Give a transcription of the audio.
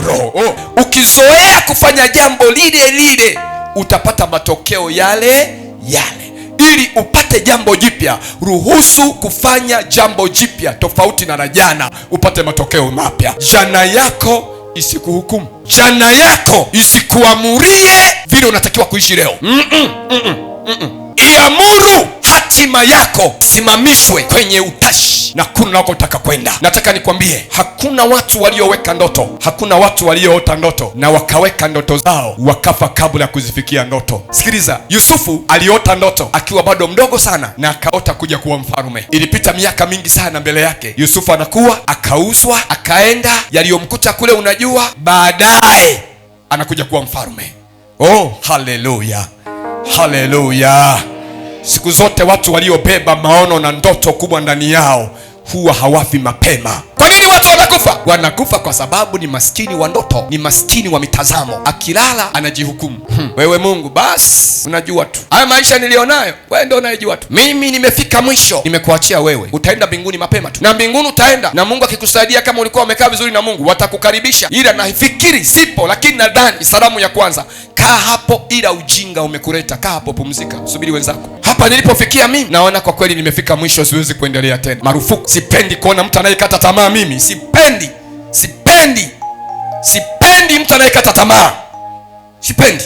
kiroho. Ukizoea kufanya jambo lile lile utapata matokeo yale yale. Ili upate jambo jipya, ruhusu kufanya jambo jipya tofauti na jana, upate matokeo mapya. Jana yako isikuhukumu, jana yako isikuamurie vile unatakiwa kuishi leo. Iamuru hatima yako simamishwe kwenye utashi na kuna unakotaka kwenda. Nataka nikwambie, hakuna watu walioweka ndoto, hakuna watu walioota ndoto na wakaweka ndoto zao wakafa kabla ya kuzifikia ndoto. Sikiliza, Yusufu aliota ndoto akiwa bado mdogo sana na akaota kuja kuwa mfalme. Ilipita miaka mingi sana mbele yake. Yusufu anakuwa, akauzwa, akaenda, yaliyomkuta kule unajua, baadaye anakuja kuwa mfalme. Oh, haleluya, haleluya. Siku zote watu waliobeba maono na ndoto kubwa ndani yao huwa hawafi mapema. Kwa nini watu wanakufa? Wanakufa kwa sababu ni maskini wa ndoto, ni maskini wa mitazamo. Akilala anajihukumu. Wewe Mungu, basi unajua tu haya maisha nilionayo, wewe ndio unayejua tu. Mimi nimefika mwisho, nimekuachia wewe. Utaenda mbinguni mapema tu, na mbinguni utaenda na Mungu akikusaidia. Kama ulikuwa umekaa vizuri na Mungu, watakukaribisha. Ila nafikiri sipo, lakini nadhani salamu ya kwanza, kaa hapo, ila ujinga umekuleta. Kaa hapo, pumzika, subiri wenzako. Hapa nilipofikia mimi, naona kwa kweli nimefika mwisho, siwezi kuendelea tena. Marufuku. Sipendi kuona mtu anayekata tamaa. Mimi sipendi mtu anayekata tamaa, sipendi.